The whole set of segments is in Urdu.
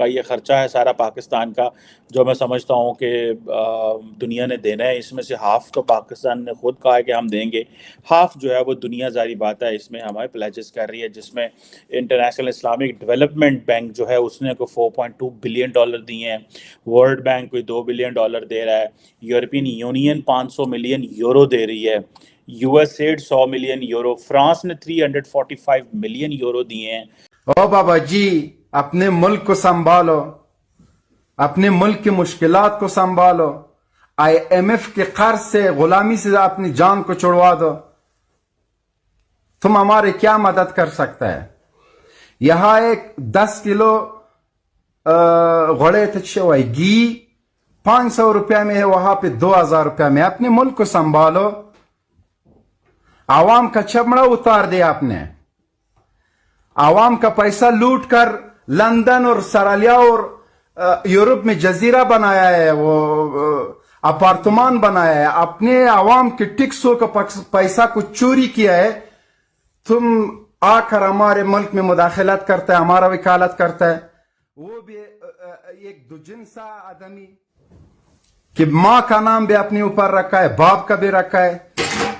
کا یہ خرچہ ہے سارا پاکستان کا، جو میں سمجھتا ہوں کہ دنیا نے دینا ہے، اس میں سے ہاف تو پاکستان نے خود کہا ہے کہ ہم دیں گے، ہاف جو ہے وہ دنیا ظاہری بات ہے اس میں ہمارے پلیجز کر رہی ہے، جس میں انٹرنیشنل اسلامک ڈیولپمنٹ بینک جو ہے اس نے کوئی $4.2 بلین دیے ہیں، ورلڈ بینک کوئی $2 بلین دے رہا ہے، یورپین یونین 500 ملین یورو دے رہی ہے، U S aid 100 million euro, France نے 345 ملین یورو دیے ہیں۔ او بابا جی اپنے ملک کو سنبھالو، اپنے ملک کی مشکلات کو سنبھالو، IMF کے قرض سے غلامی سے اپنی جان کو چھڑوا دو، تم ہمارے کیا مدد کر سکتا ہے؟ یہاں ایک 10 کلو غڑے تچھوئی گھی 500 روپے میں ہے، وہاں پہ 2000 روپے میں۔ اپنے ملک کو سنبھالو، عوام کا چمڑا اتار دیا آپ نے، عوام کا پیسہ لوٹ کر لندن اور سرالیا اور یورپ میں جزیرہ بنایا ہے، وہ اپارتمان بنایا ہے، اپنے عوام کے ٹیکسوں کا پیسہ کو چوری کیا ہے، تم آ کر ہمارے ملک میں مداخلت کرتا ہے، ہمارا وکالت کرتا ہے، وہ بھی ایک دوجنسا آدمی کہ ماں کا نام بھی اپنے اوپر رکھا ہے، باپ کا بھی رکھا ہے۔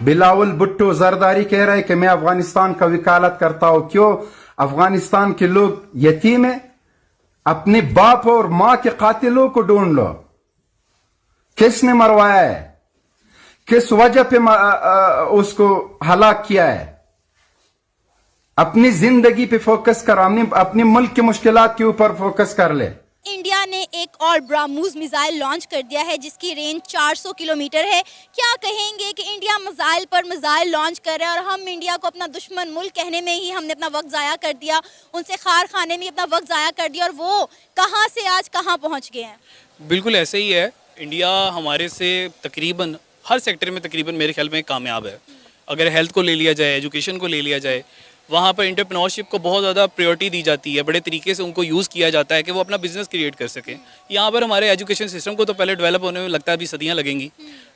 بلاول بھٹو زرداری کہہ رہے کہ میں افغانستان کا وکالت کرتا ہوں، کیوں؟ افغانستان کے لوگ یتیم ہیں، اپنے باپ اور ماں کے قاتلوں کو ڈھونڈ لو، کس نے مروایا ہے، کس وجہ پہ اس کو ہلاک کیا ہے؟ اپنی زندگی پہ فوکس کر، اپنے ملک کی مشکلات کے اوپر فوکس کر لے۔ انڈیا نے ایک اور براموز میزائل لانچ کر دیا ہے جس کی رینج 400 کلومیٹر ہے۔ کیا کہیں گے کہ انڈیا میزائل پر میزائل لانچ کر رہا ہے اور ہم انڈیا کو اپنا دشمن ملک کہنے میں ہی ہم نے اپنا وقت ضائع کر دیا، ان سے خار خانے میں اپنا وقت ضائع کر دیا، اور وہ کہاں سے آج کہاں پہنچ گئے ہیں؟ بالکل ایسے ہی ہے، انڈیا ہمارے سے تقریباً ہر سیکٹر میں تقریباً میرے خیال میں کامیاب ہے۔ اگر ہیلتھ کو لے لیا جائے، ایجوکیشن کو لے لیا جائے، وہاں پر انٹرپرینورشپ کو بہت زیادہ پریورٹی دی جاتی ہے، بڑے طریقے سے ان کو یوز کیا جاتا ہے کہ وہ اپنا بزنس کریٹ کر سکیں۔ یہاں پر ہمارے ایجوکیشن سسٹم کو تو پہلے ڈیولپ ہونے میں لگتا ہے ابھی صدیاں لگیں گی۔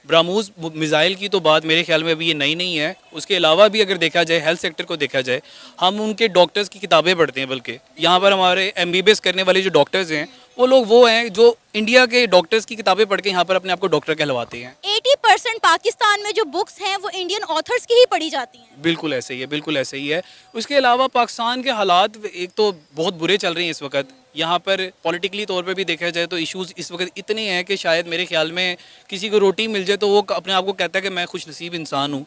براموز میزائل کی تو بات میرے خیال میں ابھی یہ نئی نہیں ہے، اس کے علاوہ بھی اگر دیکھا جائے ہیلتھ سیکٹر کو دیکھا جائے، ہم ان کے ڈاکٹرز کی کتابیں پڑھتے ہیں، بلکہ یہاں پر ہمارے MBBS کرنے والے جو ڈاکٹرز ہیں وہ لوگ وہ ہیں جو انڈیا کے ڈاکٹرز کی کتابیں پڑھ کے یہاں پر اپنے آپ کو ڈاکٹر کہلواتے ہیں۔ 80% پاکستان میں جو بکس ہیں وہ انڈین آتھرز کی ہی پڑھی جاتی ہیں۔ بالکل ایسے ہی ہے، بالکل ایسے ہی ہے۔ اس کے علاوہ پاکستان کے حالات ایک تو بہت برے چل رہے ہیں اس وقت، یہاں پر پولیٹیکلی طور پہ بھی دیکھا جائے تو ایشوز اس وقت اتنے ہیں کہ شاید میرے خیال میں کسی کو روٹی مل جائے تو وہ اپنے آپ کو کہتا ہے کہ میں خوش نصیب انسان ہوں۔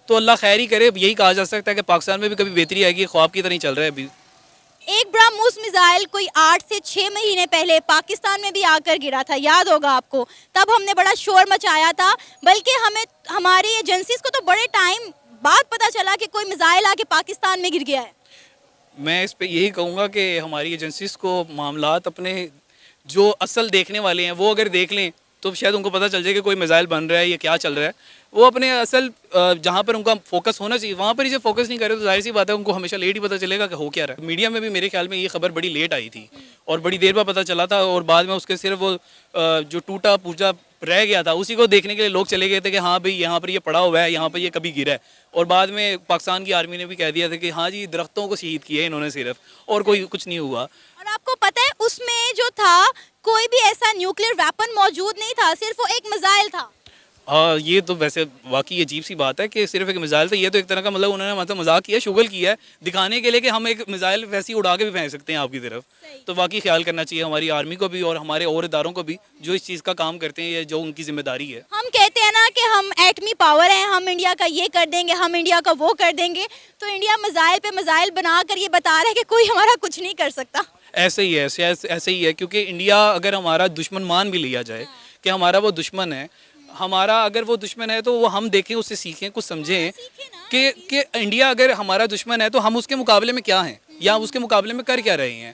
تو اللہ خیر ہی کرے، یہی کہا جا سکتا ہے کہ پاکستان میں بھی کبھی بہتری آئے گی، خواب کی طرح ہی چل رہا ہے ابھی۔ ایک براموز میزائل کوئی 8 سے 6 مہینے پہلے پاکستان میں بھی آ کر گرا تھا، یاد ہوگا آپ کو، تب ہم نے بڑا شور مچایا تھا، بلکہ ہماری ایجنسیز کو تو بڑے ٹائم بعد پتہ چلا کہ کوئی میزائل آ کے پاکستان میں گر گیا ہے۔ میں اس پہ یہی کہوں گا کہ ہماری ایجنسیز کو معاملات اپنے جو اصل دیکھنے والے ہیں وہ اگر دیکھ لیں تو شاید ان کو پتہ چل جائے کہ کوئی میزائل بن رہا ہے یا کیا چل رہا ہے، وہ اپنے اصل جہاں پر ان کا فوکس ہونا چاہیے وہاں پر ہی جب فوکس نہیں کرے تو ظاہر سی بات ہے ان کو ہمیشہ لیٹ ہی پتہ چلے گا کہ ہو کیا رہا ہے۔ میڈیا میں بھی میرے خیال میں یہ خبر بڑی لیٹ آئی تھی اور بڑی دیر بعد پتہ چلا تھا، اور بعد میں اس کے صرف وہ جو ٹوٹا پوجا رہ گیا تھا اسی کو دیکھنے کے لیے لوگ چلے گئے تھے کہ ہاں بھئی یہاں پر یہ پڑا ہوا ہے، یہاں پر یہ کبھی گرا ہے، اور بعد میں پاکستان کی آرمی نے بھی کہہ دیا تھا کہ ہاں جی درختوں کو شہید کیا ہے انہوں نے صرف، اور کوئی کچھ نہیں ہوا۔ اور آپ کو پتہ ہے اس میں جو تھا کوئی بھی ایسا نیوکلیئر ویپن موجود نہیں تھا، صرف وہ ایک میزائل تھا۔ ہاں یہ تو ویسے واقعی عجیب سی بات ہے کہ صرف ایک میزائل تھا، یہ تو ایک طرح کا مطلب انہوں نے مذاق کیا، شغل کیا ہے دکھانے کے لیے کہ ہم ایک میزائل ویسی اڑا کے بھی پھینک سکتے ہیں آپ کی طرف۔ تو واقعی خیال کرنا چاہیے ہماری آرمی کو بھی اور ہمارے اور اداروں کو بھی جو اس چیز کا کام کرتے ہیں یا جو ان کی ذمہ داری ہے۔ ہم کہتے ہیں نا کہ ہم ایٹمی پاور ہیں، ہم انڈیا کا یہ کر دیں گے، ہم انڈیا کا وہ کر دیں گے، تو انڈیا میزائل پہ میزائل بنا کر یہ بتا رہا ہے کہ کوئی ہمارا کچھ نہیں کر سکتا۔ ایسے ہی ہے، ایسے ہی ہے، کیونکہ انڈیا اگر ہمارا دشمن مان بھی لیا جائے کہ ہمارا وہ دشمن ہے، ہمارا اگر وہ دشمن ہے تو وہ ہم دیکھیں، اس سے سیکھیں، کچھ سمجھیں کہ انڈیا اگر ہمارا دشمن ہے تو ہم اس کے مقابلے میں کیا ہیں یا اس کے مقابلے میں کر کیا رہے ہیں۔